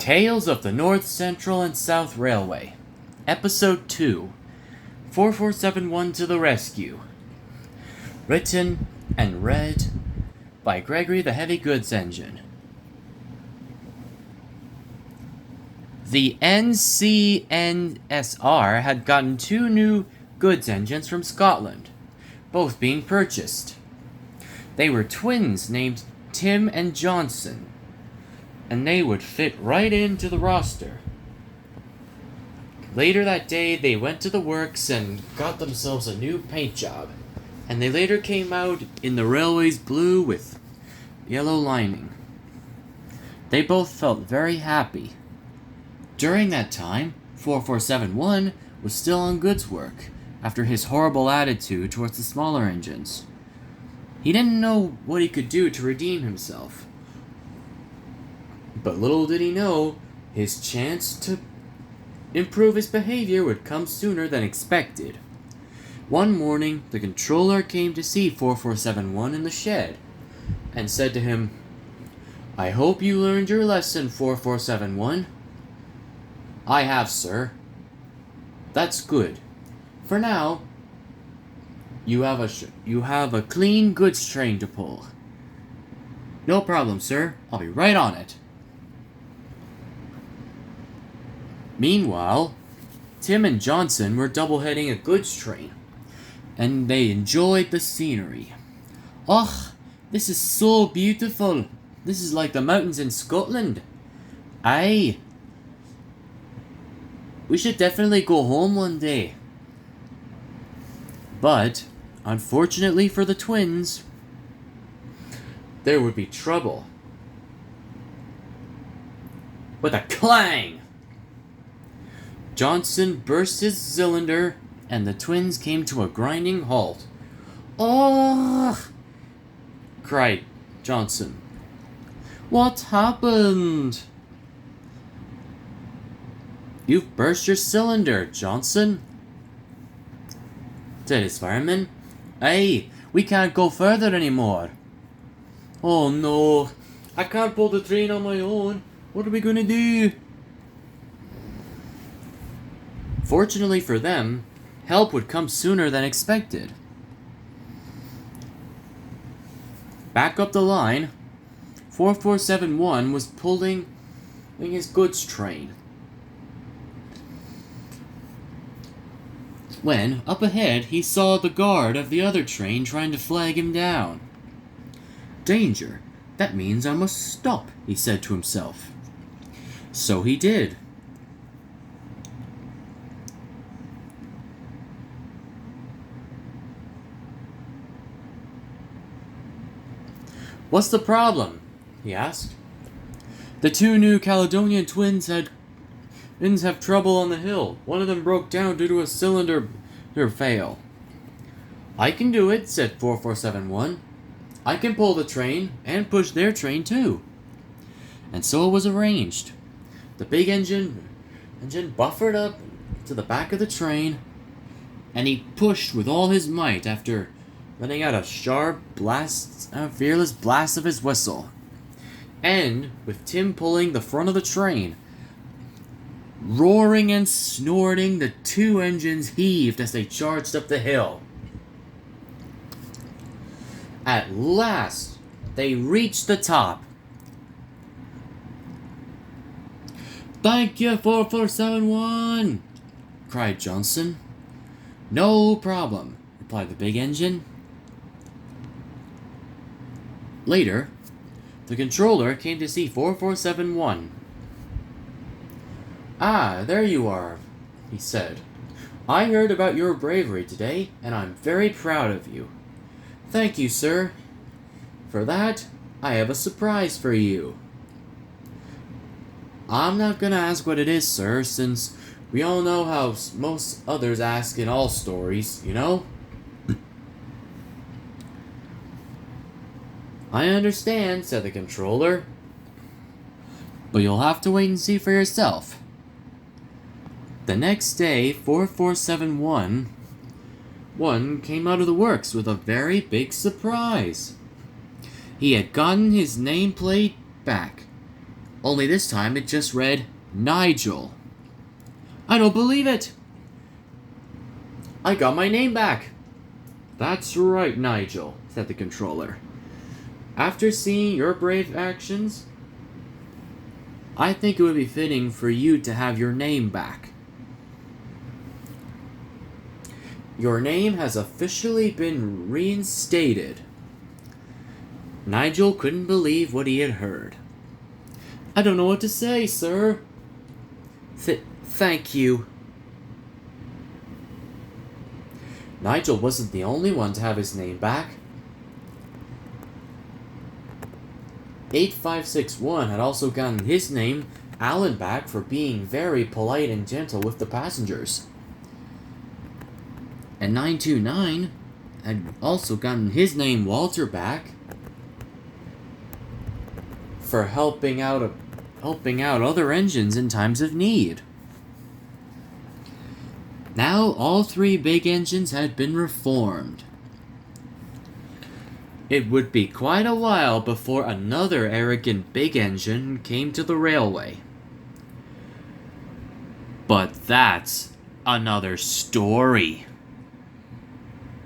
Tales of the North Central and South Railway, Episode 2, 4471 to the Rescue. Written and read by Gregory the Heavy Goods Engine. The TOTNC&SR had gotten 2 new goods engines from Scotland, both being purchased. They were twins named Tim and Johnson, and they would fit right into the roster. Later that day, they went to the works and got themselves a new paint job, and they later came out in the railway's blue with yellow lining. They both felt very happy. During that time, 4471 was still on goods work after his horrible attitude towards the smaller engines. He didn't know what he could do to redeem himself. But little did he know, his chance to improve his behavior would come sooner than expected. One morning, the controller came to see 4471 in the shed, and said to him, "I hope you learned your lesson, 4471. "I have, sir." "That's good. For now, you have a clean goods train to pull." "No problem, sir. I'll be right on it." Meanwhile, Tim and Johnson were double-heading a goods train, and they enjoyed the scenery. "Oh, this is so beautiful. This is like the mountains in Scotland." "Aye. We should definitely go home one day." But, unfortunately for the twins, there would be trouble. With a clang! Johnson burst his cylinder, and the twins came to a grinding halt. "Oh!" cried Johnson. "What happened?" "You've burst your cylinder, Johnson," said his fireman. "Aye, we can't go further anymore." "Oh no, I can't pull the train on my own. What are we going to do?" Fortunately for them, help would come sooner than expected. Back up the line, 4471 was pulling his goods train, when, up ahead, he saw the guard of the other train trying to flag him down. "Danger. That means I must stop," he said to himself. So he did. "What's the problem?" he asked. "The 2 new Caledonian twins have trouble on the hill. One of them broke down due to a cylinder fail." "I can do it," said 4471. "I can pull the train and push their train too." And so it was arranged. The big engine buffered up to the back of the train, and he pushed with all his might after letting out a sharp fearless blast of his whistle. And, with Tim pulling the front of the train, roaring and snorting, the 2 engines heaved as they charged up the hill. At last, they reached the top. "Thank you, 4471, cried Johnson. "No problem," replied the big engine. Later, the controller came to see 4471. "Ah, there you are," he said. "I heard about your bravery today, and I'm very proud of you." "Thank you, sir. For that, I have a surprise for you." "I'm not gonna ask what it is, sir, since we all know how most others ask in all stories, you know?" "I understand," said the controller. "But you'll have to wait and see for yourself." The next day, 4471 came out of the works with a very big surprise. He had gotten his nameplate back. Only this time it just read Nigel. I don't believe it! I got my name back! That's right, Nigel, said the controller. After seeing your brave actions, I think it would be fitting for you to have your name back. Your name has officially been reinstated. Nigel couldn't believe what he had heard. I don't know what to say, sir. Thank you. Nigel wasn't the only one to have his name back. 8561 had also gotten his name, Alan, back for being very polite and gentle with the passengers. And 929 had also gotten his name, Walter, back for helping out other engines in times of need. Now all three big engines had been reformed. It would be quite a while before another arrogant big engine came to the railway. But that's another story.